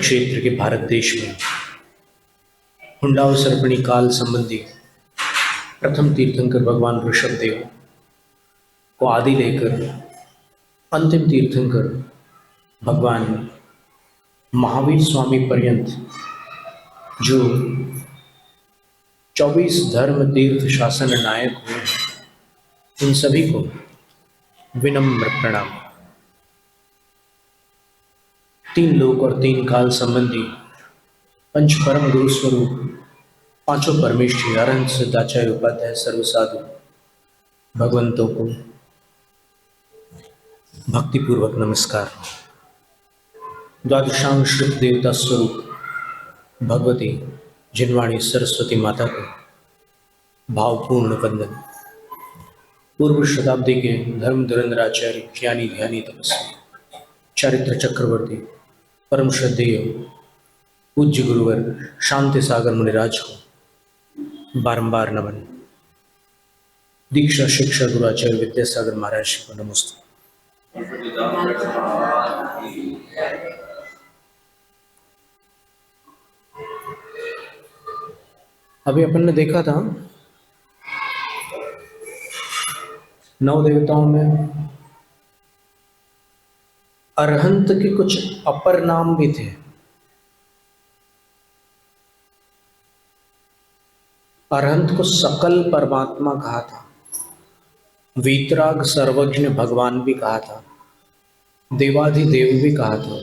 क्षेत्र के भारत देश में हुंडावसर्पिणी काल संबंधी प्रथम तीर्थंकर भगवान ऋषभदेव को आदि लेकर अंतिम तीर्थंकर भगवान महावीर स्वामी पर्यंत जो 24 धर्म तीर्थ शासन नायक हुए, उन सभी को विनम्र प्रणाम। 3 लोक और 3 काल संबंधी पंच परम गुरु स्वरूप पांचों परमेश्वरी अरहंत सिद्धाचार्य उपाध्याय सर्वसाधु भगवंतों को भक्तिपूर्वक नमस्कार। द्वादशांश देवता स्वरूप भगवती जिनवाणी सरस्वती माता को भावपूर्ण वंदन। पूर्व शताब्दी के धर्म धुरंधराचार्य ज्ञानी ध्यानी तपस्वी चारित्र चक्रवर्ती परम श्रद्धेय पूज्य गुरुवर शांति सागर मुनिराज को बारंबार नमन। दीक्षा शिक्षा गुरुआचार्य विद्यासागर महाराज को नमस्ते। अभी अपन ने देखा था 9 देवताओं में अरहंत के कुछ अपर नाम भी थे। अरहंत को सकल परमात्मा कहा था, वीतराग सर्वज्ञ भगवान भी कहा था, देवाधिदेव भी कहा था।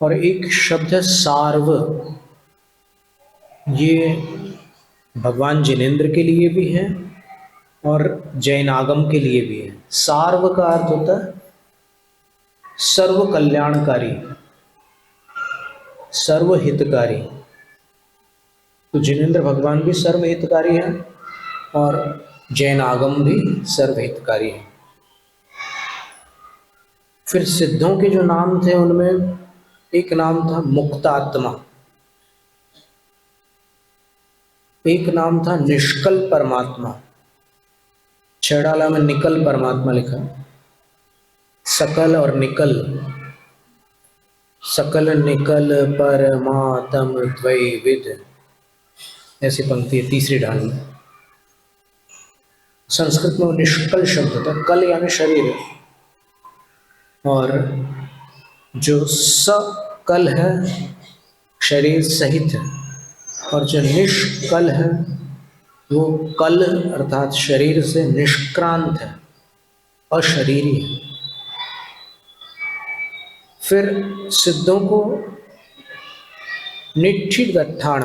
और एक शब्द है सार्व, ये भगवान जिनेंद्र के लिए भी है और जैन आगम के लिए भी है। सार्व का अर्थ होता है सर्व कल्याणकारी, सर्वहितकारी। तो जिनेंद्र भगवान भी सर्वहितकारी है और जैन आगम भी सर्वहितकारी है। फिर सिद्धों के जो नाम थे उनमें एक नाम था मुक्तात्मा, एक नाम था निष्कल परमात्मा, छेड़ाला में निकल परमात्मा लिखा, सकल और निकल, सकल निकल परमात्म द्वैविद, ऐसी पंक्ति है तीसरी ढाल में। संस्कृत में निष्कल शब्द था, कल यानी शरीर, और जो सकल है शरीर सहित है, और जो निष्कल है वो कल अर्थात शरीर से निष्क्रांत है, अशरीरी है। फिर सिद्धों को निष्ठिगट्ठाण,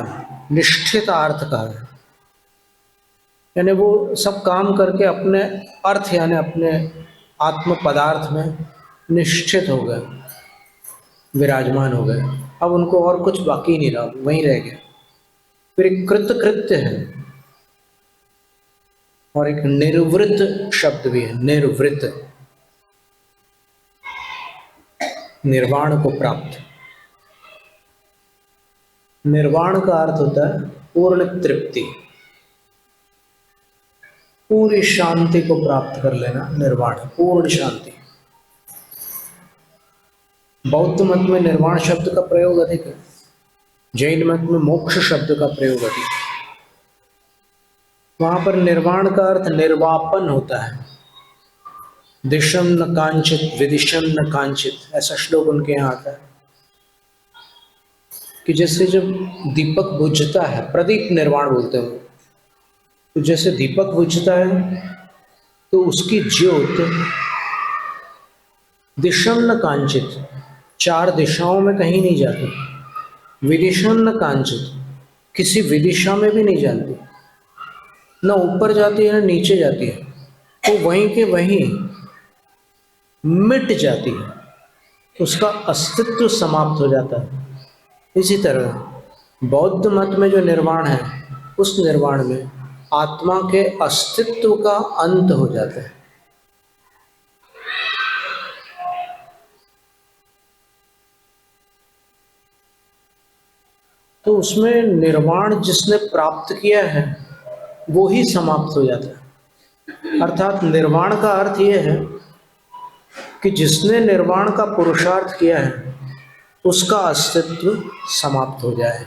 निष्ठित अर्थ कहा है, यानी वो सब काम करके अपने अर्थ यानी अपने आत्म पदार्थ में निश्चित हो गए, विराजमान हो गए। अब उनको और कुछ बाकी नहीं रहा, वहीं रह गए। फिर एक कृतकृत्य है और एक निर्वृत शब्द भी है, निर्वृत, निर्वाण को प्राप्त। निर्वाण का अर्थ होता है पूर्ण तृप्ति, पूरी शांति को प्राप्त कर लेना, निर्वाण पूर्ण शांति। बौद्ध मत में निर्वाण शब्द का प्रयोग अधिक है, जैन मत में मोक्ष शब्द का प्रयोग अधिक है। वहां पर निर्वाण का अर्थ निर्वापन होता है। दिशम न कांचित विदिशम न कांचित, ऐसा श्लोक उनके यहाँ आता है कि जैसे जब दीपक बुझता है, प्रदीप निर्वाण बोलते हैं, तो जैसे दीपक बुझता है तो उसकी ज्योत दिशम न कांचित, 4 दिशाओं में कहीं नहीं जाती, विदिशम न कांचित, किसी विदिशा में भी नहीं जाती, न ऊपर जाती है न नीचे जाती है, तो वहीं के वहीं मिट जाती है, उसका अस्तित्व समाप्त हो जाता है। इसी तरह बौद्ध मत में जो निर्वाण है, उस निर्वाण में आत्मा के अस्तित्व का अंत हो जाता है। तो उसमें निर्वाण जिसने प्राप्त किया है वो ही समाप्त हो जाता है। अर्थात निर्वाण का अर्थ यह है कि जिसने निर्वाण का पुरुषार्थ किया है उसका अस्तित्व समाप्त हो जाए।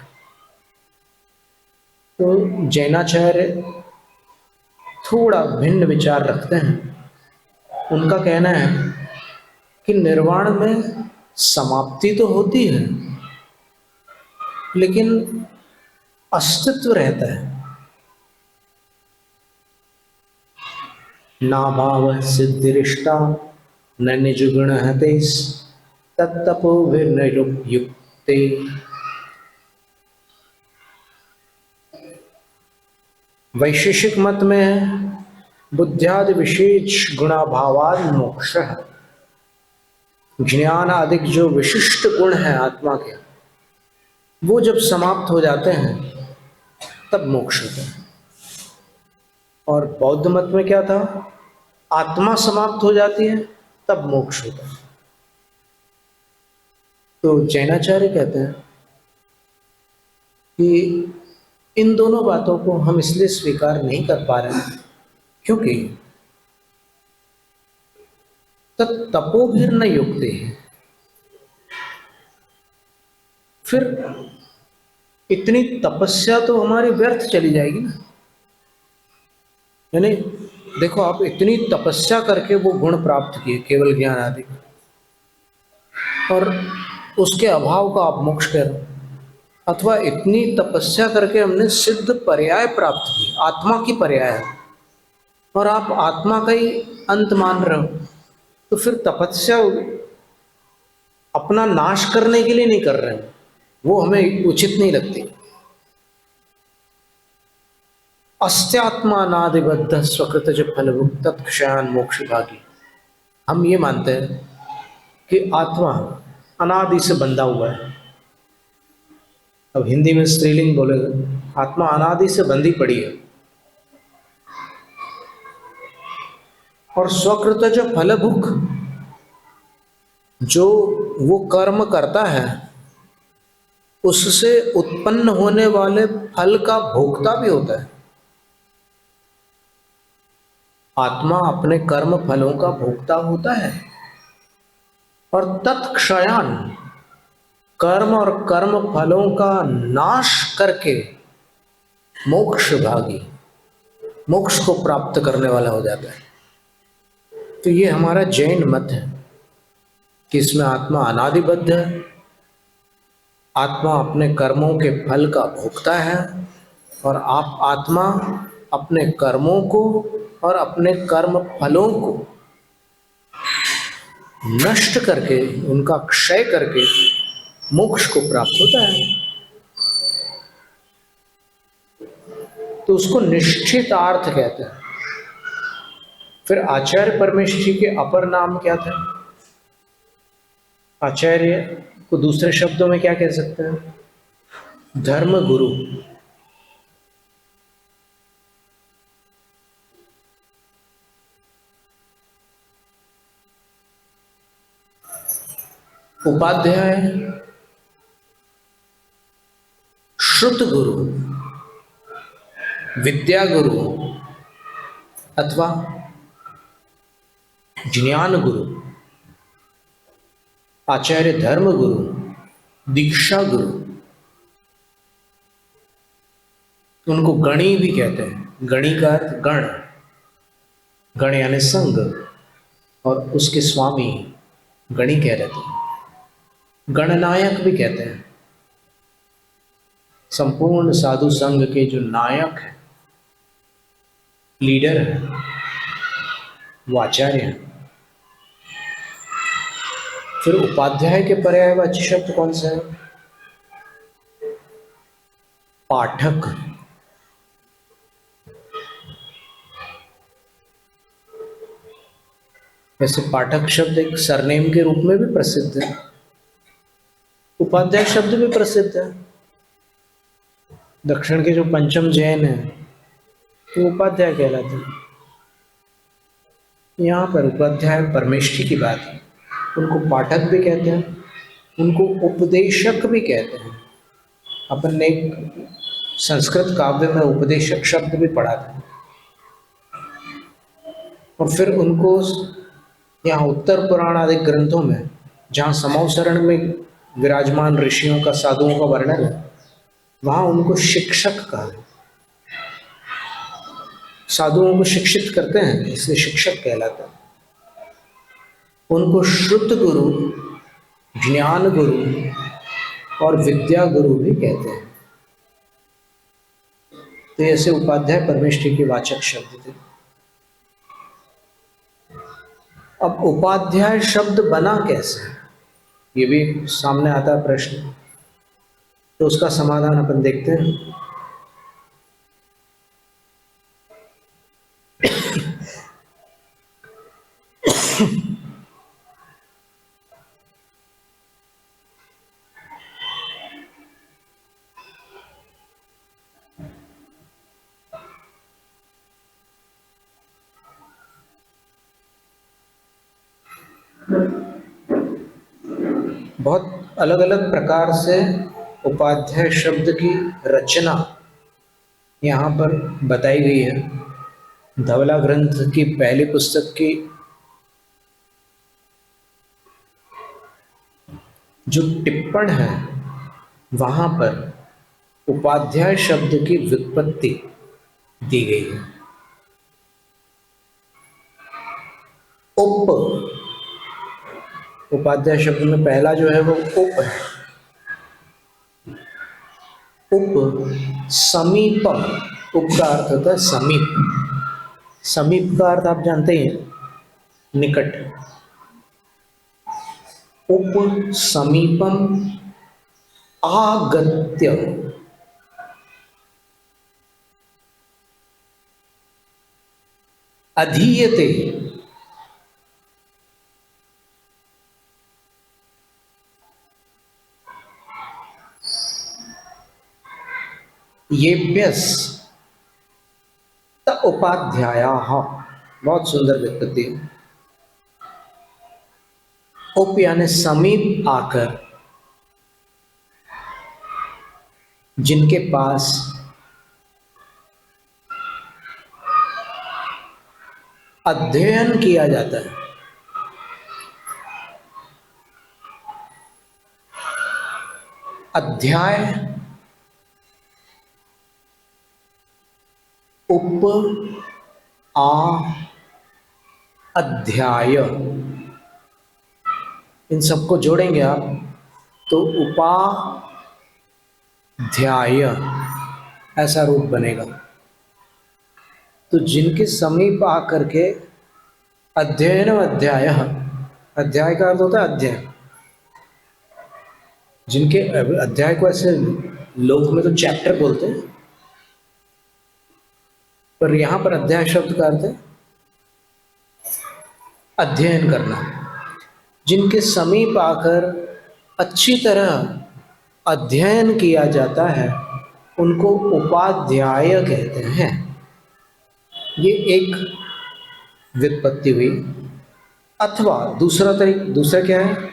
तो जैनाचार्य थोड़ा भिन्न विचार रखते हैं। उनका कहना है कि निर्वाण में समाप्ति तो होती है लेकिन अस्तित्व रहता है। ना भाव सिद्धिरिष्टा न निजुगुण हते तत्तपो युक्ते। वैशेषिक मत में है बुद्ध्यादि विशेष गुणाभावाद मोक्ष। ज्ञान अधिक जो विशिष्ट गुण है आत्मा के वो जब समाप्त हो जाते हैं तब मोक्ष होता है। और बौद्ध मत में क्या था, आत्मा समाप्त हो जाती है तब मोक्ष होता है। तो जैनाचार्य कहते हैं कि इन दोनों बातों को हम इसलिए स्वीकार नहीं कर पा रहे हैं क्योंकि तपोभिर्न युक्ते है। फिर इतनी तपस्या तो हमारी व्यर्थ चली जाएगी ना। यानी देखो, आप इतनी तपस्या करके वो गुण प्राप्त किए केवल ज्ञान आदि, और उसके अभाव का आप मोक्ष कह रहे हो। अथवा इतनी तपस्या करके हमने सिद्ध पर्याय प्राप्त की, आत्मा की पर्याय है, और आप आत्मा का ही अंत मान रहे हो। तो फिर तपस्या अपना नाश करने के लिए नहीं कर रहे हैं, वो हमें उचित नहीं लगती। अस्त्यात्मानादिबद्ध स्वकृतज फलभुक् तत्क्षयान मोक्ष भागी। हम ये मानते हैं कि आत्मा अनादि से बंधा हुआ है। अब हिंदी में स्त्रीलिंग बोलेगा, आत्मा अनादि से बंधी पड़ी है। और स्वकृतज फलभुक्, जो वो कर्म करता है उससे उत्पन्न होने वाले फल का भोक्ता भी होता है। आत्मा अपने कर्म फलों का भोक्ता होता है। और तत्क्षयान, कर्म और कर्म फलों का नाश करके मोक्ष भागी, मोक्ष को प्राप्त करने वाला हो जाता है। तो ये हमारा जैन मत है कि इसमें आत्मा अनादिबद्ध है, आत्मा अपने कर्मों के फल का भोक्ता है, और आप आत्मा अपने कर्मों को और अपने कर्म फलों को नष्ट करके, उनका क्षय करके मोक्ष को प्राप्त होता है। तो उसको निश्चितार्थ कहते हैं। फिर आचार्य परमेष्ठी के अपर नाम क्या थे? आचार्य को दूसरे शब्दों में क्या कह सकते हैं? धर्म गुरु। उपाध्याय श्रुत गुरु, विद्या गुरु अथवा ज्ञान गुरु, आचार्य धर्म गुरु, दीक्षा गुरु। उनको गणी भी कहते हैं। गणी का अर्थ गण, गण यानी संघ, और उसके स्वामी गणी कह रहे थे। गणनायक भी कहते हैं। संपूर्ण साधु संघ के जो नायक है, लीडर है, वो आचार्य है। फिर उपाध्याय के पर्यायवाची शब्द कौन सा है? पाठक। वैसे पाठक शब्द एक सरनेम के रूप में भी प्रसिद्ध है, उपाध्याय शब्द भी प्रसिद्ध है। दक्षिण के जो पंचम जैन है वो उपाध्याय कहलाते हैं। यहाँ पर उपाध्याय परमेष्ठी की बात है। उनको पाठक भी कहते हैं, उनको उपदेशक भी कहते हैं। अपन ने एक संस्कृत काव्य में उपदेशक शब्द भी पढ़ा था। और फिर उनको यहाँ उत्तर पुराण आदि ग्रंथों में जहाँ समौसरण में विराजमान ऋषियों का साधुओं का वर्णन है, वहाँ उनको शिक्षक कहा है। साधुओं को शिक्षित करते हैं इसलिए शिक्षक कहलाता है। उनको श्रुत गुरु, ज्ञान गुरु और विद्या गुरु भी कहते हैं। तो ऐसे उपाध्याय परमेष्ठी के वाचक शब्द थे। अब उपाध्याय शब्द बना कैसे, ये भी सामने आता है प्रश्न। तो उसका समाधान अपन देखते हैं। बहुत अलग अलग प्रकार से उपाध्याय शब्द की रचना यहाँ पर बताई गई है। धवला ग्रंथ की पहली पुस्तक की जो टिप्पण है वहाँ पर उपाध्याय शब्द की व्युत्पत्ति दी गई है। उप, उपाध्याय शब्द में पहला जो है वो उप है। उप समीपम, उप का अर्थ होता है समीप। समीप का अर्थ आप जानते हैं, निकट। उप समीपम आगत्य, अधीयते, येभ्यस त उपाध्यायाः। बहुत सुंदर व्युत्पत्ति है। उप यानी समीप आकर, जिनके पास अध्ययन किया जाता है। अध्याय, उप, आ, अध्याय, इन सबको जोड़ेंगे आप तो उपाध्याय ऐसा रूप बनेगा। तो जिनके समीप आकर के अध्ययन अध्याय, अध्याय का अर्थ होता है अध्ययन। जिनके अध्याय को ऐसे लोक में तो चैप्टर बोलते हैं, पर यहां पर अध्याय शब्द का अर्थ है अध्ययन करना। जिनके समीप आकर अच्छी तरह अध्ययन किया जाता है उनको उपाध्याय कहते हैं। ये एक व्युत्पत्ति हुई। अथवा दूसरा क्या है,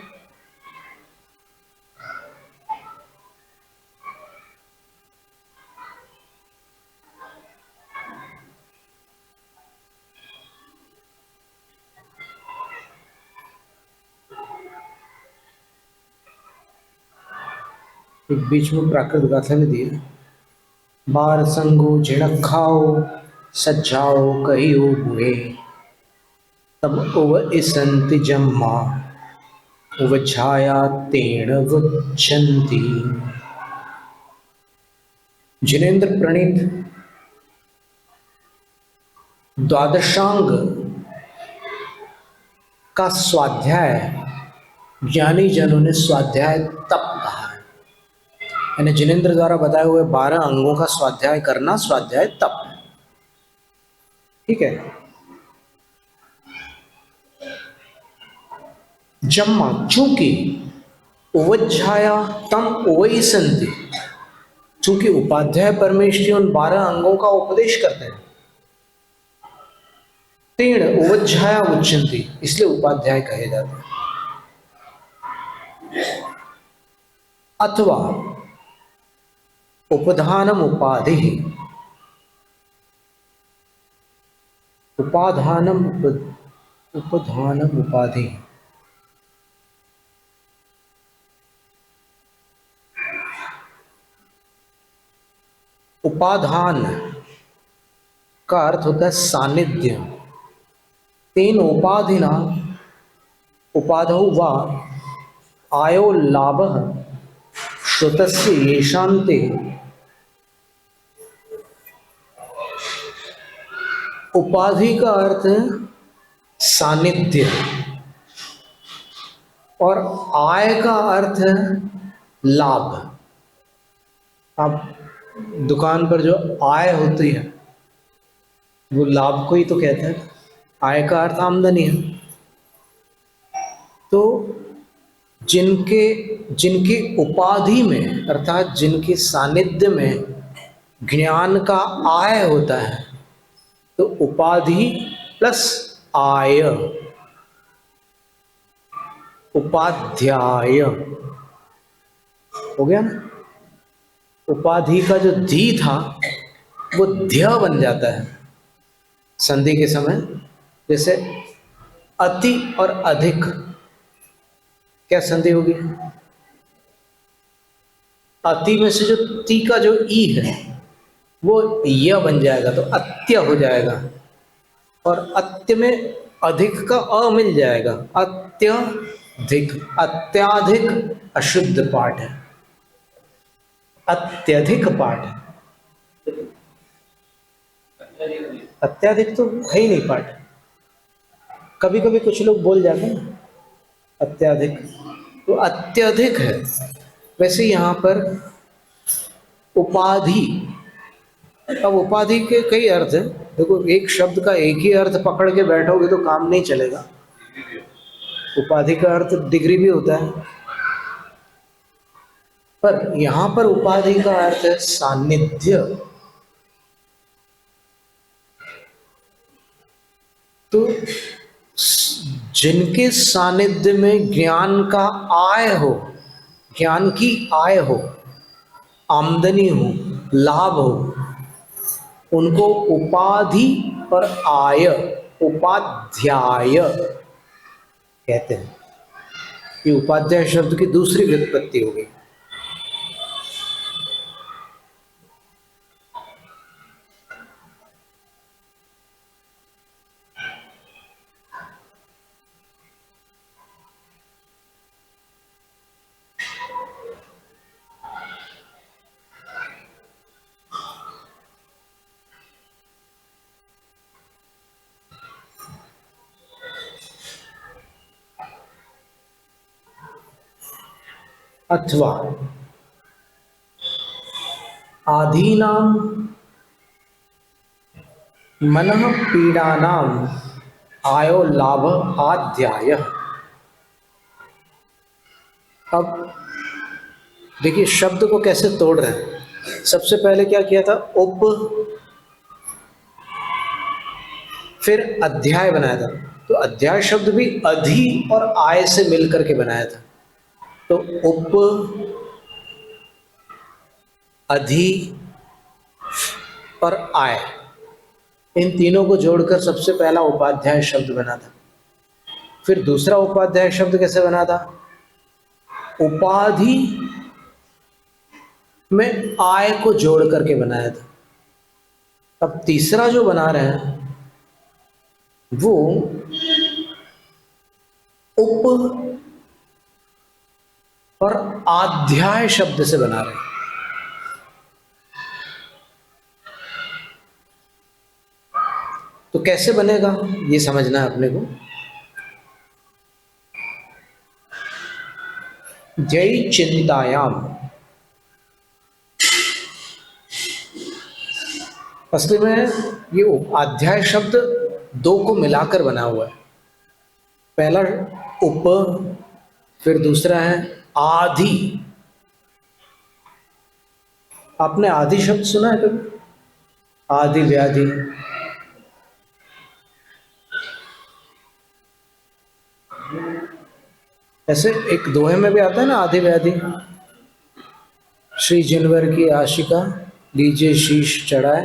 एक बीच में प्राकृत गाथा में दिया, बार संगो झिड़क खाओ सज्जाओ कहियो बुए, तब उव इसंति जम्मा उव छाया तेण वुच्यन्ति। जिनेन्द्र प्रणीत द्वादशांग का स्वाध्याय ज्ञानी जनों ने स्वाध्याय तप कहा है। यानी जिनेन्द्र द्वारा बताए हुए 12 अंगों का स्वाध्याय करना स्वाध्याय तप है। ठीक है। जम्मा, चूंकि उवज्झाया तम उवई संति, चूंकि उपाध्याय परमेष्ठी उन 12 अंगों का उपदेश करते हैं, तेण उवज्झाया उच्यन्ति, इसलिए उपाध्याय कहे जाते हैं। अथवा उपधानम उपाधि, उपाधानम उपधानम उपाधि। उपाधान का अर्थ होता है सानिध्य। तेन उपाधिना उपाधौ वा आयो लाभः श्रुतस्य येषान्ते। उपाधि का अर्थ है सानिध्य और आय का अर्थ है लाभ। अब दुकान पर जो आय होती है वो लाभ को ही तो कहते हैं। आय का अर्थ आमदनी है। तो जिनके जिनकी उपाधि में अर्थात जिनके सानिध्य में ज्ञान का आय होता है तो उपाधि प्लस आय, उपाध्याय हो गया ना। उपाधि का जो धी था वो ध्य बन जाता है संधि के समय। जैसे अति और अधिक, क्या संधि होगी? अति में से जो ती का जो ई है वो य बन जाएगा तो अत्य हो जाएगा, और अत्य में अधिक का अ मिल जाएगा, अत्यधिक। अत्याधिक अशुद्ध पाठ है, अत्यधिक पाठ है। अत्याधिक तो है ही नहीं पाठ। कभी कभी कुछ लोग बोल जाते हैं ना अत्याधिक, तो अत्यधिक है। वैसे यहाँ पर उपाधि, अब उपाधि के कई अर्थ हैं। देखो एक शब्द का एक ही अर्थ पकड़ के बैठोगे तो काम नहीं चलेगा। उपाधि का अर्थ डिग्री भी होता है, पर यहाँ पर उपाधि का अर्थ है सानिध्य। तो जिनके सानिध्य में ज्ञान का आय हो, ज्ञान की आय हो, आमदनी हो, लाभ हो, उनको उपाधि और आय, उपाध्याय कहते हैं। ये उपाध्याय शब्द की दूसरी व्युत्पत्ति हो गई। अथवा आदीनां मनः पीडानां आयो लाभ आध्याय। अब देखिए शब्द को कैसे तोड़ रहे हैं। सबसे पहले क्या किया था? उप, फिर अध्याय बनाया था। तो अध्याय शब्द भी अधि और आय से मिलकर के बनाया था। तो उप, अधि और आय, इन तीनों को जोड़कर सबसे पहला उपाध्याय शब्द बना था। फिर दूसरा उपाध्याय शब्द कैसे बना था? उपाधि में आय को जोड़ करके बनाया था। अब तीसरा जो बना रहे हैं वो उप और आध्याय शब्द से बना रहे हैं। तो कैसे बनेगा ये समझना है अपने को। जय चिंतायाम, असली में ये अध्याय शब्द दो को मिलाकर बना हुआ है। पहला उप, फिर दूसरा है आदि। आपने आदि शब्द सुना है कभी? आदि व्याधि, ऐसे एक दोहे में भी आता है ना आदि व्याधि। श्री जिनवर की आशिका लीजिए शीश चढ़ाए,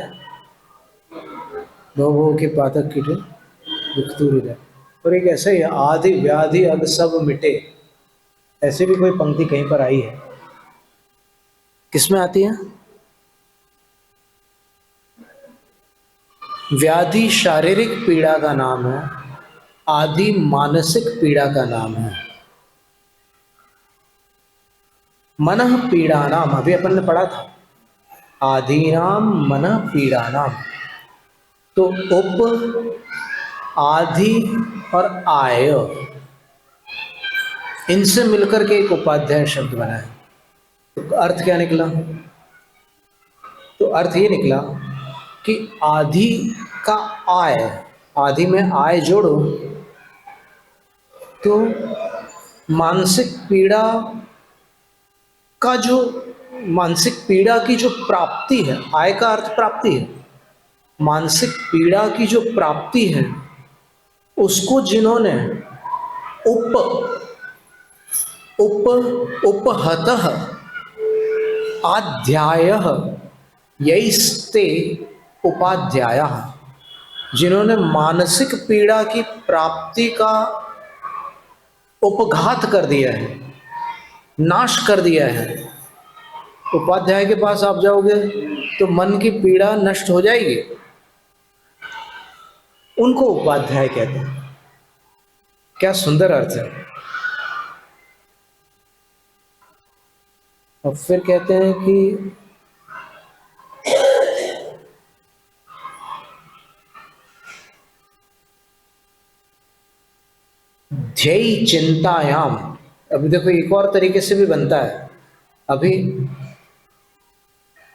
भव भव के पातक कीटे। दुख दूर हो जाए। और एक ऐसे ही आदि व्याधि अब सब मिटे, ऐसी भी कोई पंक्ति कहीं पर आई है? किसमें आती है? व्याधि शारीरिक पीड़ा का नाम है, आदि मानसिक पीड़ा का नाम है। मनः पीड़ा नाम, अभी अपन ने पढ़ा था, आदिनाम मनः पीड़ा नाम। तो उप, आदि और आय, इनसे मिलकर के एक उपाध्याय शब्द बना है। तो अर्थ क्या निकला? तो अर्थ ये निकला कि आदि का आय, आदि में आय जोड़ो तो मानसिक पीड़ा का जो, मानसिक पीड़ा की जो प्राप्ति है, आय का अर्थ प्राप्ति है, मानसिक पीड़ा की जो प्राप्ति है उसको जिन्होंने उप उप उपहतः आध्यायः यैस्ते उपाध्यायः, जिन्होंने मानसिक पीड़ा की प्राप्ति का उपघात कर दिया है, नाश कर दिया है। उपाध्याय के पास आप जाओगे तो मन की पीड़ा नष्ट हो जाएगी, उनको उपाध्याय कहते हैं। क्या सुंदर अर्थ है। और फिर कहते हैं कि ध्येय चिंतायाम, अभी देखो एक और तरीके से भी बनता है। अभी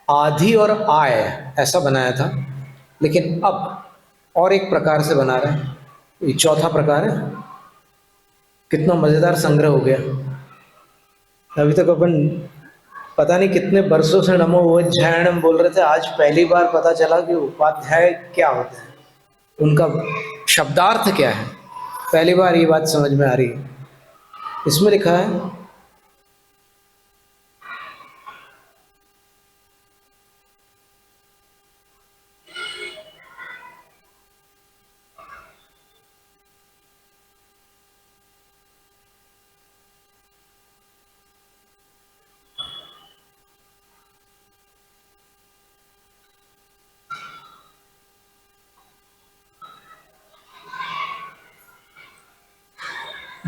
आधि और आय ऐसा बनाया था, लेकिन अब और एक प्रकार से बना रहे हैं, ये चौथा प्रकार है। कितना मजेदार संग्रह हो गया। अभी तक अपन पता नहीं कितने वर्षों से नमो उपाध्यायणम बोल रहे थे, आज पहली बार पता चला कि उपाध्याय क्या होता है, उनका शब्दार्थ क्या है। पहली बार ये बात समझ में आ रही है। इसमें लिखा है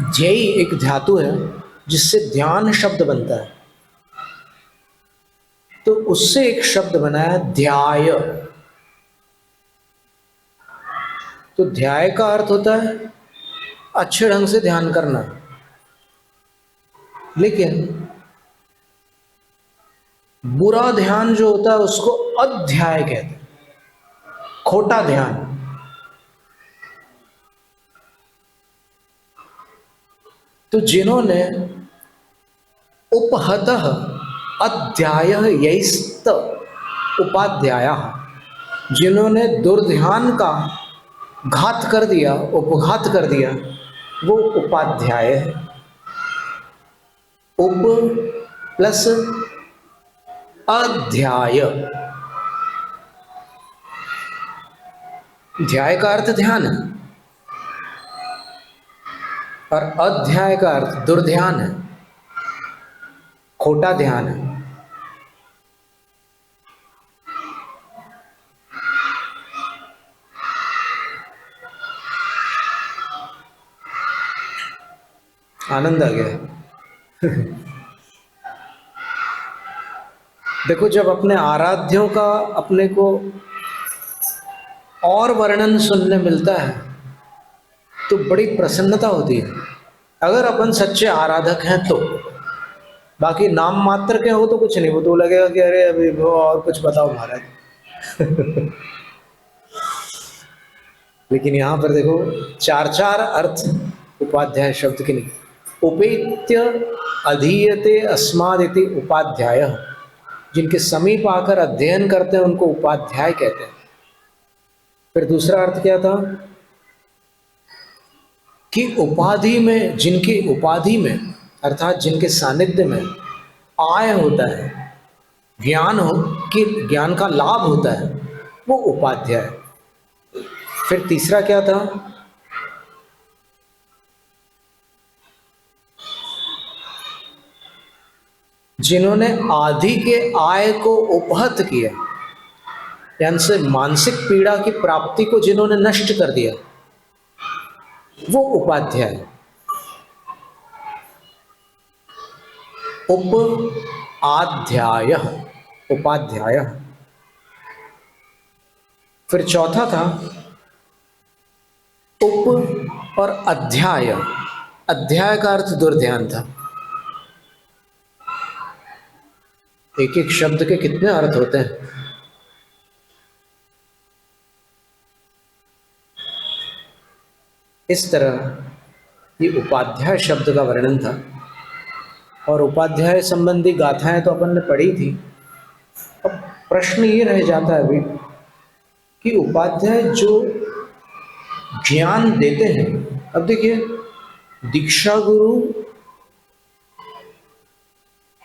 ध्येय एक धातु है जिससे ध्यान शब्द बनता है, तो उससे एक शब्द बना है ध्याय। तो ध्याय का अर्थ होता है अच्छे ढंग से ध्यान करना, लेकिन बुरा ध्यान जो होता है उसको अध्याय कहते हैं, खोटा ध्यान। तो जिन्होंने उपहतः अध्याय यैस्त उपाध्याय, जिन्होंने दुर्ध्यान का घात कर दिया, उपघात कर दिया, वो उपाध्याय है। उप प्लस अध्याय, ध्याय का अर्थ ध्यान है और अध्याय का अर्थ दुर्ध्यान है, खोटा ध्यान है। आनंद आ गया। देखो, जब अपने आराध्यों का अपने को और वर्णन सुनने मिलता है तो बड़ी प्रसन्नता होती है। अगर अपन सच्चे आराधक हैं तो, बाकी नाम मात्र के हो तो कुछ नहीं, वो तो लगेगा कि अरे अभी वो और कुछ बताओ महाराज। लेकिन यहाँ पर देखो चार चार अर्थ उपाध्याय शब्द के लिए। उपेत्य अधीयते अस्मादिति उपाध्याय, जिनके समीप आकर अध्ययन करते हैं उनको उपाध्याय कहते हैं। फिर दूसरा अर्थ क्या था कि उपाधि में, जिनकी उपाधि में अर्थात जिनके सानिध्य में आय होता है, ज्ञान हो कि ज्ञान का लाभ होता है, वो उपाध्याय। फिर तीसरा क्या था जिन्होंने आदि के आय को उपहत किया, यानी से मानसिक पीड़ा की प्राप्ति को जिन्होंने नष्ट कर दिया, वो उपाध्याय। उपाध्याय, उपाध्याय। फिर चौथा था उप और अध्याय। अध्याय का अर्थ दुर्ध्यान था। एक एक शब्द के कितने अर्थ होते हैं। इस तरह ये उपाध्याय शब्द का वर्णन था। और उपाध्याय संबंधी गाथाएं तो अपन ने पढ़ी थी। अब प्रश्न ये रह जाता है अभी कि उपाध्याय जो ज्ञान देते हैं, अब देखिए दीक्षा गुरु,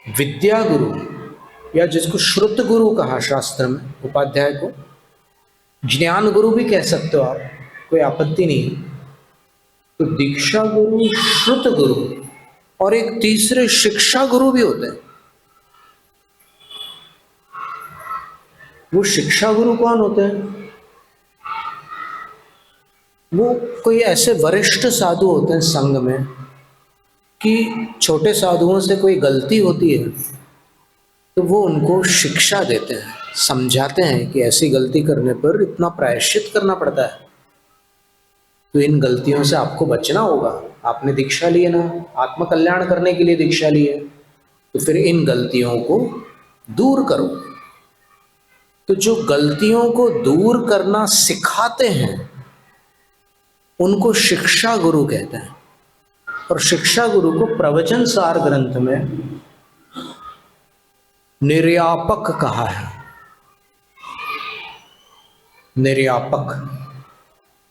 विद्या गुरु, या जिसको श्रुत गुरु कहा शास्त्र में, उपाध्याय को ज्ञान गुरु भी कह सकते हो आप, कोई आपत्ति नहीं है। तो दीक्षा गुरु, श्रुत गुरु और एक तीसरे शिक्षा गुरु भी होते हैं। वो शिक्षा गुरु कौन होते हैं? वो कोई ऐसे वरिष्ठ साधु होते हैं संघ में कि छोटे साधुओं से कोई गलती होती है तो वो उनको शिक्षा देते हैं, समझाते हैं कि ऐसी गलती करने पर इतना प्रायश्चित करना पड़ता है, तो इन गलतियों से आपको बचना होगा। आपने दीक्षा ली है ना, आत्म कल्याण करने के लिए दीक्षा ली है, तो फिर इन गलतियों को दूर करो। तो जो गलतियों को दूर करना सिखाते हैं उनको शिक्षा गुरु कहते हैं। और शिक्षा गुरु को प्रवचन सार ग्रंथ में निर्यापक कहा है, निर्यापक।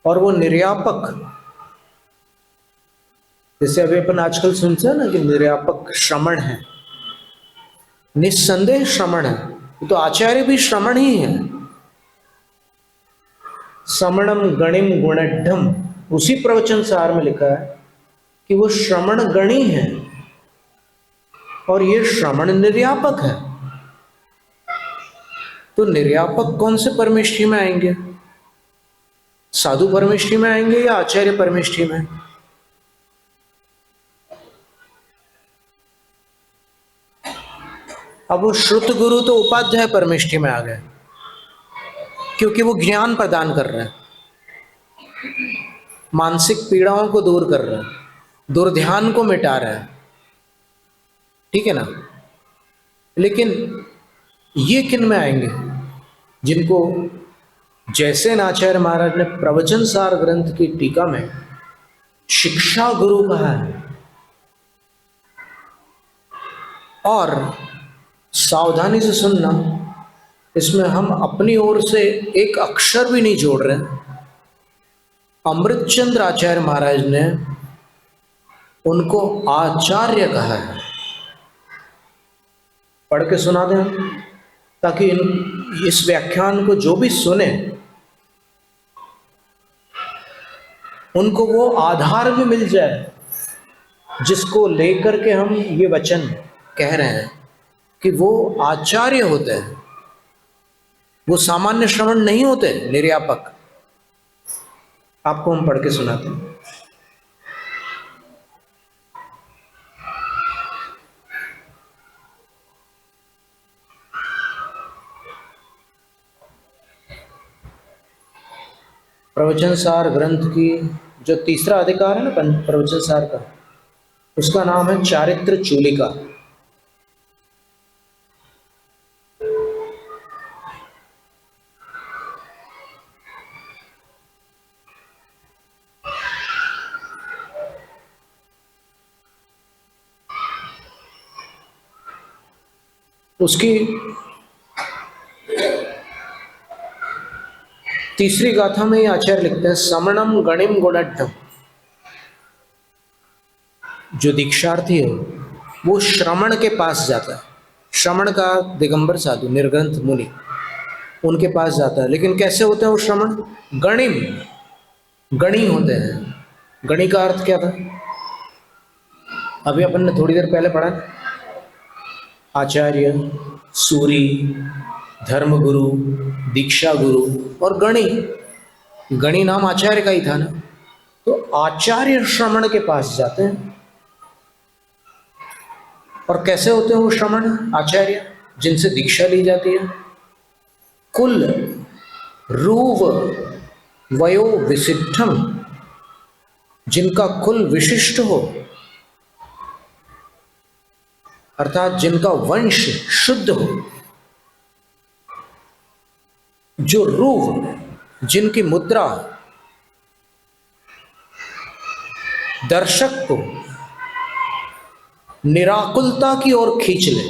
और वो निर्यापक, जैसे अभी अपन आजकल सुनते हैं ना कि निर्यापक श्रमण है, निस्संदेह श्रमण है, तो आचार्य भी श्रमण ही है। श्रमणम गणिम गुणढ़, उसी प्रवचन सार में लिखा है कि वो श्रमण गणी है और ये श्रमण निर्यापक है। तो निर्यापक कौन से परमेष्ठी में आएंगे? साधु परमेष्ठी में आएंगे या आचार्य परमेष्ठी में? अब वो श्रुत गुरु तो उपाध्याय परमेष्ठी में आ गए, क्योंकि वो ज्ञान प्रदान कर रहे हैं, मानसिक पीड़ाओं को दूर कर रहे हैं, दुर्ध्यान को मिटा रहे हैं, ठीक है ना। लेकिन ये किन में आएंगे? जिनको जैसे आचार्य महाराज ने प्रवचन सार ग्रंथ की टीका में शिक्षा गुरु कहा है। और सावधानी से सुनना, इसमें हम अपनी ओर से एक अक्षर भी नहीं जोड़ रहे। अमृतचंद्र आचार्य महाराज ने उनको आचार्य कहा है। पढ़ के सुना दें ताकि इस व्याख्यान को जो भी सुने उनको वो आधार भी मिल जाए जिसको लेकर के हम ये वचन कह रहे हैं कि वो आचार्य होते हैं, वो सामान्य श्रवण नहीं होते, निर्यापक। आपको हम पढ़ के सुनाते हैं। प्रवचन सार ग्रंथ की जो तीसरा अधिकार है ना प्रवचन सार का, उसका नाम है चारित्र चूलिका। उसकी तीसरी गाथा में आचार्य लिखते हैं, समणम गणिम गुणढ़। जो दीक्षार्थी है वो श्रमण के पास जाता है। श्रमण का दिगंबर साधु, निर्ग्रंथ मुनि, उनके पास जाता है। लेकिन कैसे होते हैं वो श्रमण? गणिम, गणी होते हैं। गणी का अर्थ क्या था? अभी अपन ने थोड़ी देर पहले पढ़ा, आचार्य, सूरी, धर्मगुरु, दीक्षा गुरु और गणी। गणी नाम आचार्य का ही था ना। तो आचार्य श्रमण के पास जाते हैं। और कैसे होते हैं वो श्रमण आचार्य जिनसे दीक्षा ली जाती है? कुल रूव वयो विसिद्धम, जिनका कुल विशिष्ट हो, अर्थात जिनका वंश शुद्ध हो। जो रूव, जिनकी मुद्रा दर्शक को निराकुलता की ओर खींच ले।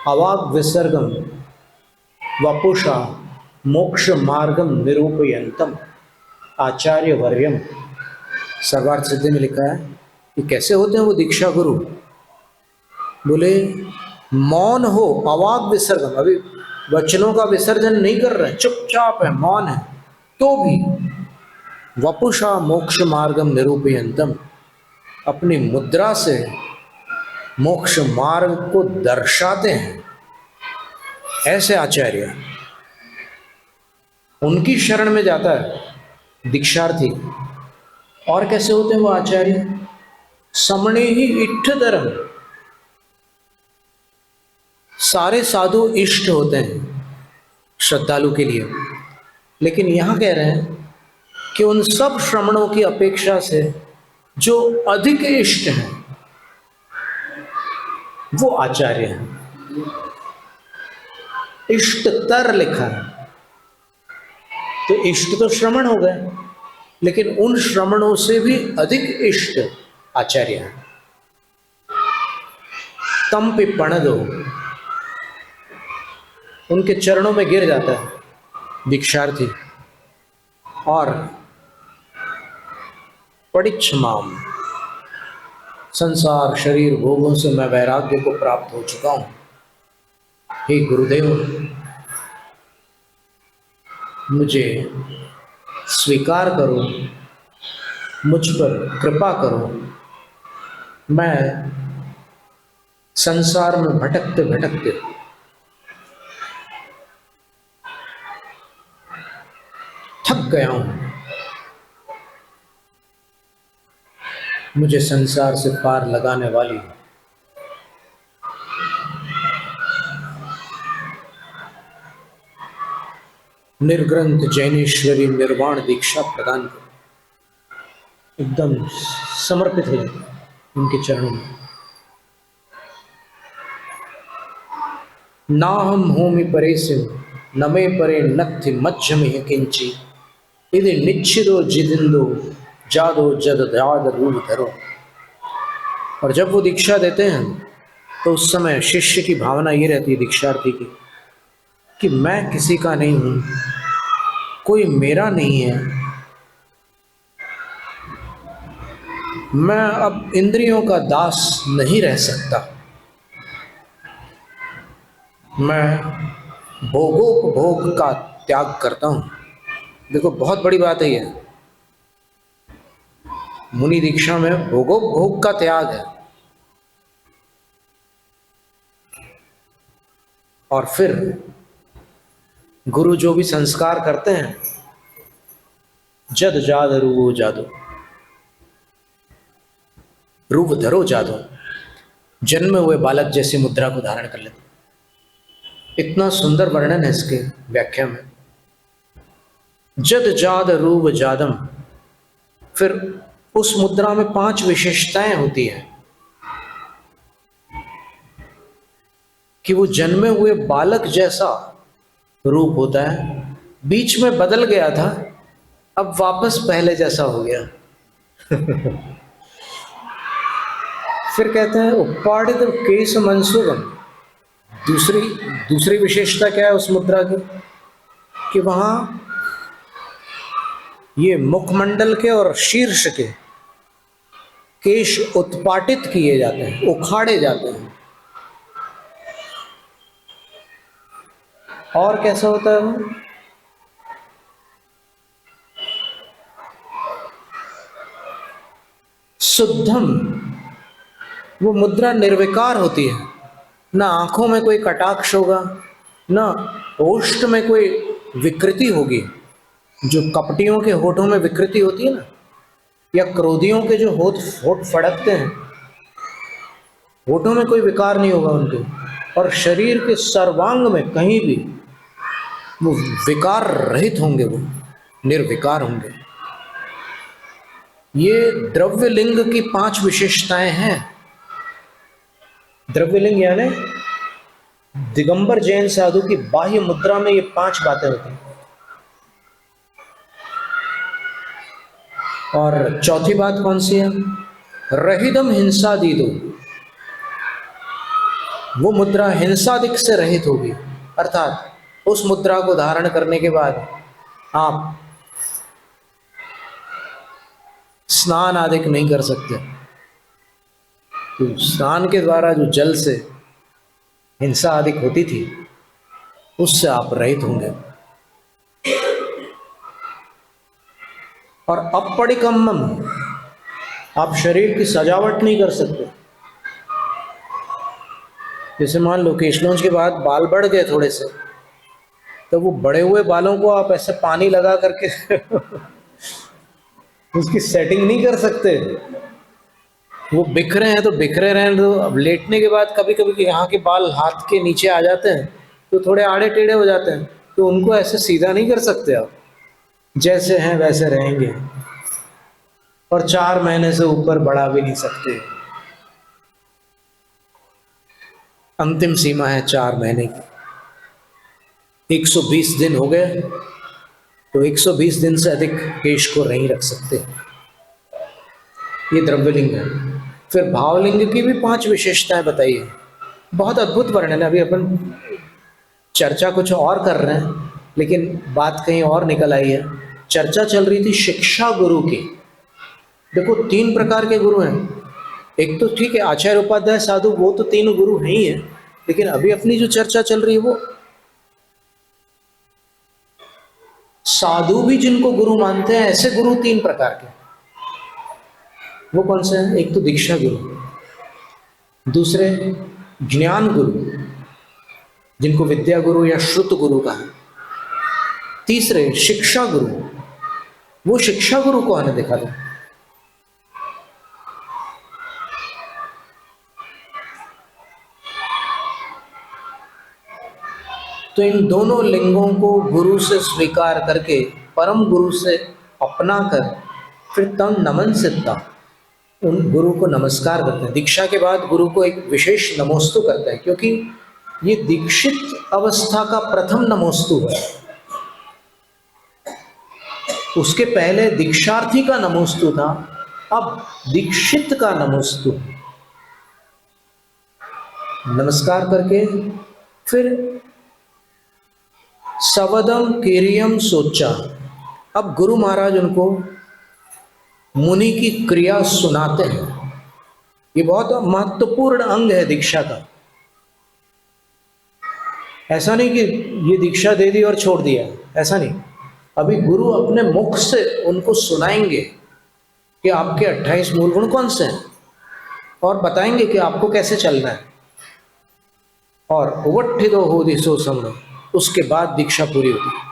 अवाग विसर्गम वपुषा मोक्ष मार्गम निरूपयंतम आचार्य वर्यम। सर्वार्थ सिद्धि में लिखा है कि कैसे होते हैं वो दीक्षा गुरु। बोले मौन हो, अवाग विसर्गम, अभी वचनों का विसर्जन नहीं कर रहे, चुपचाप है, मौन है, तो भी वपुषा मोक्ष मार्गम निरूपयंतम, अपनी मुद्रा से मोक्ष मार्ग को दर्शाते हैं। ऐसे आचार्य, उनकी शरण में जाता है दीक्षार्थी। और कैसे होते हैं वो आचार्य? समणे ही इष्ट धर्म, सारे साधु इष्ट होते हैं श्रद्धालु के लिए, लेकिन यहां कह रहे हैं कि उन सब श्रमणों की अपेक्षा से जो अधिक इष्ट हैं वो आचार्य हैं। इष्टतर लिखा है, तो इष्ट तो श्रमण हो गए, लेकिन उन श्रमणों से भी अधिक इष्ट आचार्य हैं। तम पे पण दो, उनके चरणों में गिर जाता है दीक्षार्थी और पडिच्छमाम, संसार शरीर भोगों से मैं वैराग्य को प्राप्त हो चुका हूं, हे गुरुदेव मुझे स्वीकार करो, मुझ पर कृपा करो, मैं संसार में भटकते भटकते थक गया हूं, मुझे संसार से पार लगाने वाली निर्ग्रंथ जैनेश्वरी निर्वाण दीक्षा प्रदान करो। एकदम समर्पित हो जाता उनके चरणों में। ना हम होमि परे से न मे परे नक्ति मध्यम ही किंची यदि निच्छिदो जिदिंदो जादो जद दाद रूप धरो। और जब वो दीक्षा देते हैं तो उस समय शिष्य की भावना ये रहती है दीक्षार्थी की कि मैं किसी का नहीं हूं, कोई मेरा नहीं है, मैं अब इंद्रियों का दास नहीं रह सकता, मैं भोगोपभोग का त्याग करता हूं। देखो बहुत बड़ी बात है ये, मुनि दीक्षा में भोगोपभोग का त्याग है। और फिर गुरु जो भी संस्कार करते हैं, जद जाद रूप जादो, रूप धरो जादो, जन्म हुए बालक जैसी मुद्रा को धारण कर लेते। इतना सुंदर वर्णन है इसके व्याख्या में। जद जाद रूप जादम, फिर उस मुद्रा में 5 विशेषताएं होती हैं कि वो जन्मे हुए बालक जैसा रूप होता है, बीच में बदल गया था, अब वापस पहले जैसा हो गया। फिर कहते हैं उपाड़ित केश मनसुगम। दूसरी विशेषता क्या है उस मुद्रा की कि वहां ये मुखमंडल के और शीर्ष के केश उत्पाटित किए जाते हैं, उखाड़े जाते हैं। और कैसा होता है वो? शुद्धम, वो मुद्रा निर्विकार होती है, ना आंखों में कोई कटाक्ष होगा, ना ओष्ठ में कोई विकृति होगी। जो कपटियों के होठों में विकृति होती है ना, या क्रोधियों के जो होठ फड़कते हैं, होठों में कोई विकार नहीं होगा उनके, और शरीर के सर्वांग में कहीं भी वो विकार रहित होंगे, वो निर्विकार होंगे। ये द्रव्य लिंग की 5 विशेषताएं हैं। द्रव्य लिंग यानी दिगंबर जैन साधु की बाह्य मुद्रा में ये 5 बातें होती हैं। और चौथी बात कौन सी है? रहिदम हिंसा दी दो, वो मुद्रा हिंसादिक से रहित होगी, अर्थात उस मुद्रा को धारण करने के बाद आप स्नान आदि नहीं कर सकते। तो स्नान के द्वारा जो जल से हिंसा आदि होती थी, उससे आप रहित होंगे। और अपरिकम्मम, आप शरीर की सजावट नहीं कर सकते। जैसे मान लो केशलोंज के बाद बाल बढ़ गए थोड़े से, तो वो बड़े हुए बालों को आप ऐसे पानी लगा करके उसकी सेटिंग नहीं कर सकते। वो बिखरे हैं तो बिखरे रहें। तो अब लेटने के बाद कभी कभी यहाँ के बाल हाथ के नीचे आ जाते हैं, तो थोड़े आड़े टेढ़े हो जाते हैं, तो उनको ऐसे सीधा नहीं कर सकते आप। जैसे हैं वैसे रहेंगे, और 4 महीने से ऊपर बढ़ा भी नहीं सकते। अंतिम सीमा है 4 महीने की। 120 दिन हो गए तो 120 दिन से अधिक केश को नहीं रख सकते। ये द्रव्यलिंग है। फिर भावलिंग की भी 5 विशेषताएं बताई है। बहुत अद्भुत वर्णन है। अभी अपन चर्चा कुछ और कर रहे हैं, लेकिन बात कहीं और निकल आई है। चर्चा चल रही थी शिक्षा गुरु की। देखो 3 प्रकार के गुरु हैं। एक तो ठीक है आचार्य उपाध्याय साधु, वो तो 3 गुरु हैं ही है, लेकिन अभी अपनी जो चर्चा चल रही है वो साधु भी जिनको गुरु मानते हैं, ऐसे गुरु 3 प्रकार के। वो कौन से हैं? एक तो दीक्षा गुरु, दूसरे ज्ञान गुरु जिनको विद्या गुरु या श्रुत गुरु कहा, तीसरे शिक्षा गुरु। वो शिक्षा गुरु को आने दिखा दो। तो इन दोनों लिंगों को गुरु से स्वीकार करके, परम गुरु से अपना कर, फिर तम नमन सिद्धा, उन गुरु को नमस्कार करते हैं। दीक्षा के बाद गुरु को एक विशेष नमोस्तु करता है, क्योंकि ये दीक्षित अवस्था का प्रथम नमोस्तु है। उसके पहले दीक्षार्थी का नमोस्तु था, अब दीक्षित का नमोस्तु। नमस्कार करके फिर सवदम किरियम सोचा, अब गुरु महाराज उनको मुनि की क्रिया सुनाते हैं। ये बहुत महत्वपूर्ण अंग है दीक्षा का। ऐसा नहीं कि ये दीक्षा दे दी और छोड़ दिया, ऐसा नहीं। अभी गुरु अपने मुख से उनको सुनाएंगे कि आपके 28 मूल गुण कौन से हैं, और बताएंगे कि आपको कैसे चलना है। और उवट्ठिदो होदि सो समनो, उसके बाद दीक्षा पूरी होती है।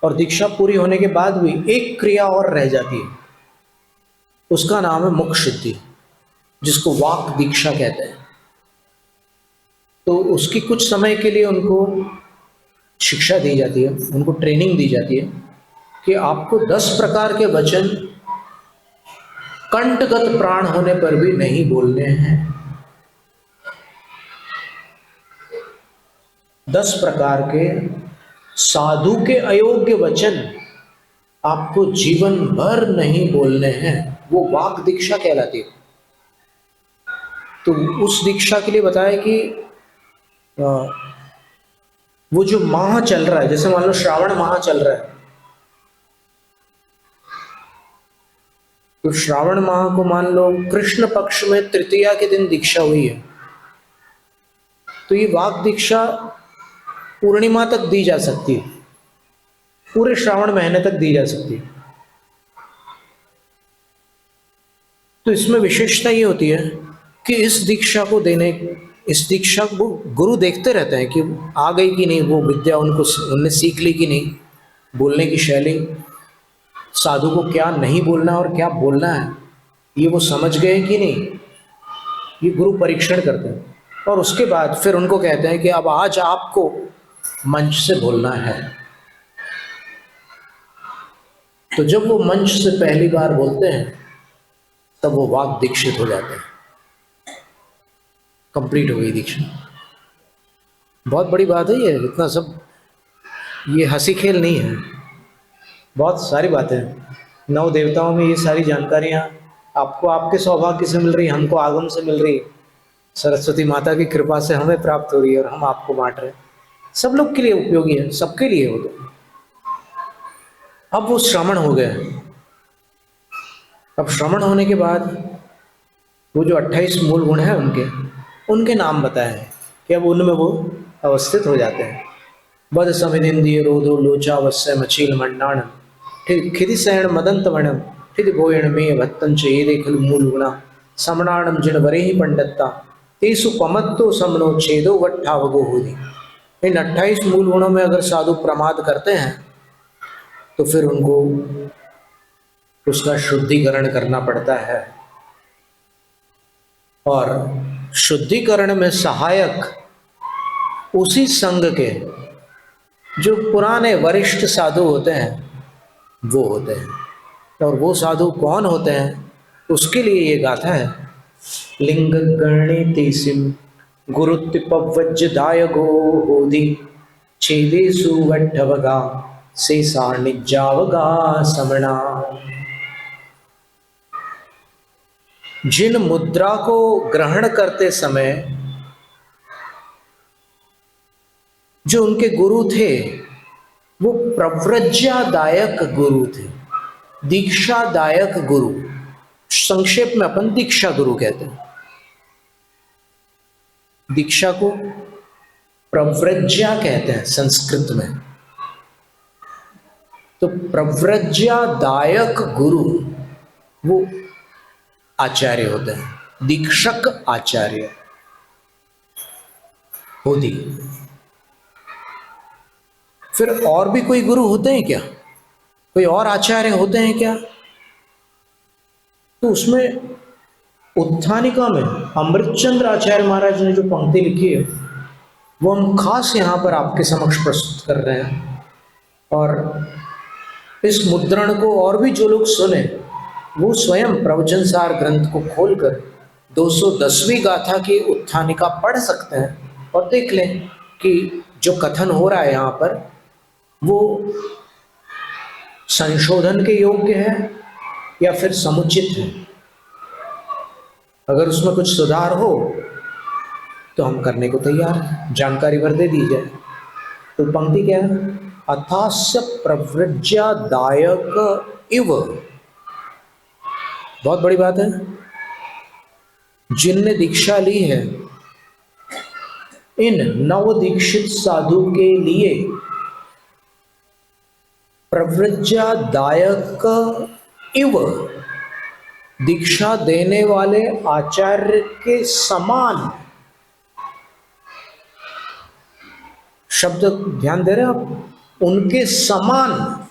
और दीक्षा पूरी होने के बाद भी एक क्रिया और रह जाती है, उसका नाम है मुख शुद्धि, जिसको वाक दीक्षा कहते हैं। तो उसकी कुछ समय के लिए उनको शिक्षा दी जाती है, उनको ट्रेनिंग दी जाती है कि आपको 10 प्रकार के वचन कंठगत प्राण होने पर भी नहीं बोलने हैं। 10 प्रकार के साधु के अयोग्य वचन आपको जीवन भर नहीं बोलने हैं। वो वाक दीक्षा कहलाती है। तो उस दीक्षा के लिए बताया कि वो जो माह चल रहा है, जैसे मान लो श्रावण माह चल रहा है, तो श्रावण माह को मान लो कृष्ण पक्ष में तृतीया के दिन दीक्षा हुई है, तो ये वाक दीक्षा पूर्णिमा तक दी जा सकती है, पूरे श्रावण महीने तक दी जा सकती है। तो इसमें विशेषता ये होती है कि इस दीक्षा को गुरु देखते रहते हैं कि आ गई कि नहीं वो विद्या, उनने सीख ली कि नहीं, बोलने की शैली, साधु को क्या नहीं बोलना और क्या बोलना है ये वो समझ गए कि नहीं, ये गुरु परीक्षण करते हैं। और उसके बाद फिर उनको कहते हैं कि अब आज आपको मंच से बोलना है। तो जब वो मंच से पहली बार बोलते हैं तब वो वाक दीक्षित हो जाते हैं, कंप्लीट हो गई दीक्षा। बहुत बड़ी बात है ये, इतना सब ये हंसी खेल नहीं है, बहुत सारी बातें। नौ देवताओं में ये सारी जानकारियाँ आपको आपके सौभाग्य से मिल रही, हमको आगम से मिल रही, सरस्वती माता की कृपा से हमें प्राप्त हो रही है और हम आपको बांट रहे हैं। सब लोग के लिए उपयोगी है, सबके लिए हो। तो अब वो श्रवण हो गए। अब श्रवण होने के बाद वो जो 28 मूल गुण हैं उनके नाम बताए हैं कि अब उनमें वो अवस्थित हो जाते हैं। बद समिदिंदिय रोधो लोचावस्य मचील मंडाण खिदिसैण मदंत वणम ठिद गोयण में भत्तंच ये देखल मूल गुणा समणाणम जिन वरे ही पंडिता तेसु पमत्तो समनो छेदो वट्ठावगो होदी। इन 28 मूल गुणों में अगर साधु प्रमाद करते हैं तो फिर उनको उसका शुद्धिकरण करना पड़ता है। और शुद्धिकरण में सहायक उसी संघ के जो पुराने वरिष्ठ साधु होते हैं वो होते हैं। और वो साधु कौन होते हैं उसके लिए ये गाथा है। लिंग गणितिसिम गुरुत्पवज्यदायगो होदि छेदेसु वड्ढवगा शेषा निजावगा समणा। जिन मुद्रा को ग्रहण करते समय जो उनके गुरु थे वो प्रव्रज्यादायक गुरु थे, दीक्षादायक गुरु, संक्षेप में अपन दीक्षा गुरु कहते हैं। दीक्षा को प्रव्रज्या कहते हैं संस्कृत में। तो प्रव्रज्यादायक गुरु वो आचार्य होते हैं, दीक्षक आचार्य होती। फिर और भी कोई गुरु होते हैं क्या, कोई और आचार्य होते हैं क्या? तो उसमें उत्थानिका में अमृतचंद्र आचार्य महाराज ने जो पंक्ति लिखी है वो हम खास यहाँ पर आपके समक्ष प्रस्तुत कर रहे हैं। और इस मुद्रण को और भी जो लोग सुने वो स्वयं प्रवचन सार ग्रंथ को खोलकर 210वीं गाथा की उत्थानिका पढ़ सकते हैं और देख लें कि जो कथन हो रहा है यहाँ पर वो संशोधन के योग्य है या फिर समुचित है। अगर उसमें कुछ सुधार हो तो हम करने को तैयार हैं, जानकारी भर दे दी जाए। तो पंक्ति क्या है? अथास्य प्रव्रज्यादायक इव। बहुत बड़ी बात है। जिनने दीक्षा ली है इन नवदीक्षित साधु के लिए प्रव्रज्यादायक इव, दीक्षा देने वाले आचार्य के समान। शब्द ध्यान दे रहे हैं आप? उनके समान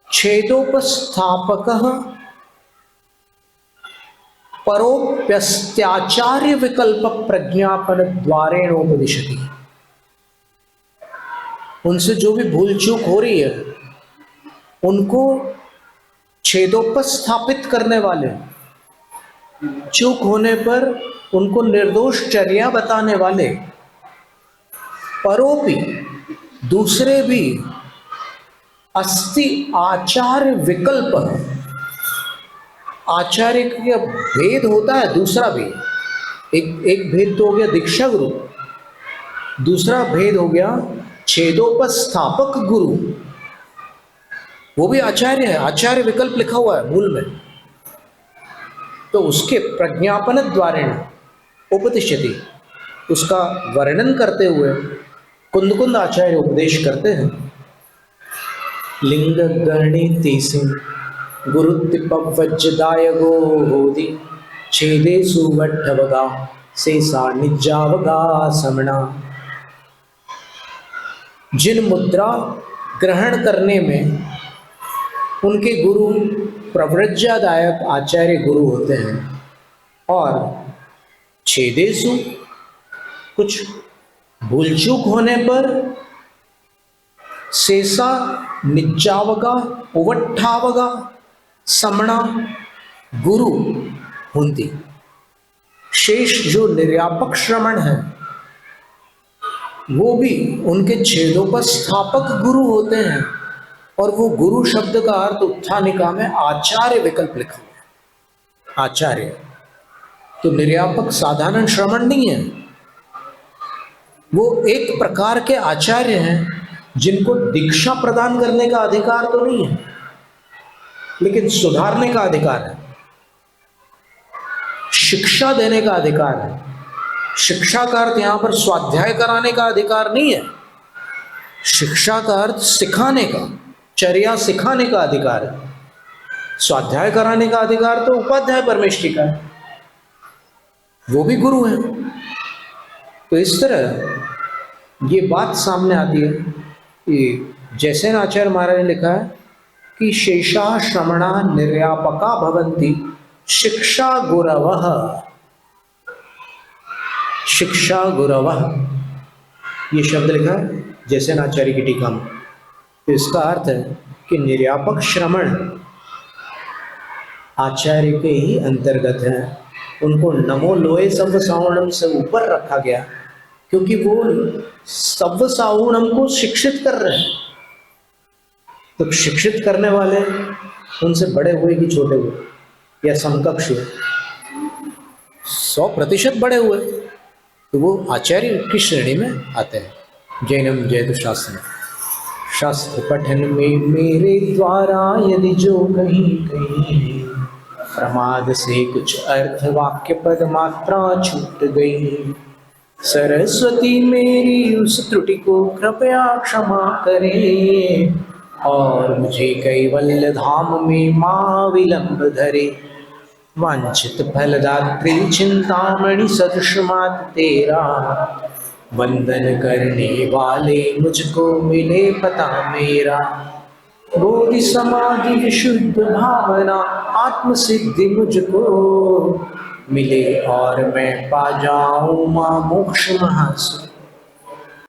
छेदोपस्थापक परोप्यस्त्याचार्य विकल्प प्रज्ञापन द्वारेणोपदिशति। उनसे जो भी भूल चूक हो रही है उनको छेदोपस्थापित करने वाले, चूक होने पर उनको निर्दोष चर्या बताने वाले, परोपी दूसरे भी, अस्ति आचार्य विकल्प, आचार्य का भेद होता है दूसरा भी। एक भेद तो हो गया दीक्षा गुरु, दूसरा भेद हो गया छेदोपस्थापक गुरु, वो भी आचार्य है, आचार्य विकल्प लिखा हुआ है मूल में। तो उसके प्रज्ञापन द्वारेण उपदिश्यति, उसका वर्णन करते हुए कुंद कुंद आचार्य उपदेश करते हैं। लिंग गणिति सिंह गुरुत्तिपवज्रदायगो होदि छेदे सुवड्ढवगा शेषा निजावगा समणा। जिन मुद्रा ग्रहण करने में उनके गुरु प्रव्रज्यादायक आचार्य गुरु होते हैं, और छेदेसु कुछ भूल चूक होने पर, शेषा निजावगा उवट्ठावगा समणा गुरु हुंती। शेष जो निर्यापक श्रमण है वो भी उनके छेदों पर स्थापक गुरु होते हैं, और वो गुरु शब्द का अर्थ उत्थानिका में आचार्य विकल्प लिखा हुआ है। आचार्य तो निर्यापक साधारण श्रमण नहीं है, वो एक प्रकार के आचार्य हैं जिनको दीक्षा प्रदान करने का अधिकार तो नहीं है, लेकिन सुधारने का अधिकार है, शिक्षा देने का अधिकार है। शिक्षा का अर्थ यहां पर स्वाध्याय कराने का अधिकार नहीं है, शिक्षा का अर्थ सिखाने का, चर्या सिखाने का अधिकार है। स्वाध्याय कराने का अधिकार तो उपाध्याय परमेष्ठी का है, वो भी गुरु है। तो इस तरह ये बात सामने आती है कि जैसे आचार्य महाराज ने लिखा है कि शेषा श्रमणा निर्यापका भवन्ति शिक्षा गुरवः, शिक्षा गुरवः, ये शब्द लिखा है जैसे आचार्य की टीका में। तो इसका अर्थ है कि निर्यापक श्रमण आचार्य के ही अंतर्गत है, उनको नमो लोए सव्व सावणम से ऊपर रखा गया, क्योंकि वो सव्व सावणम को शिक्षित कर रहे हैं। तो शिक्षित करने वाले उनसे बड़े हुए कि छोटे हुए या समकक्ष हुए, 100% बड़े हुए, तो वो आचार्य की श्रेणी में आते हैं। जैनम जयतु शास्त्र में, शास्त्र पठन में मेरे द्वारा यदि जो कहीं कहीं प्रमाद से कुछ अर्थ वाक्य पद मात्रा छूट गई, सरस्वती मेरी उस त्रुटि को कृपया क्षमा करे, और मुझे कैवल्य धाम में मां विलंब धरे। वांछित फलदात्री चिंतामणि सदृश मात तेरा, वंदन करने वाले मुझको मिले पता मेरा। बोधि समाधि विशुद्ध भावना आत्म सिद्धि मुझको मिले, और मैं पा जाऊं मां मोक्ष महासुख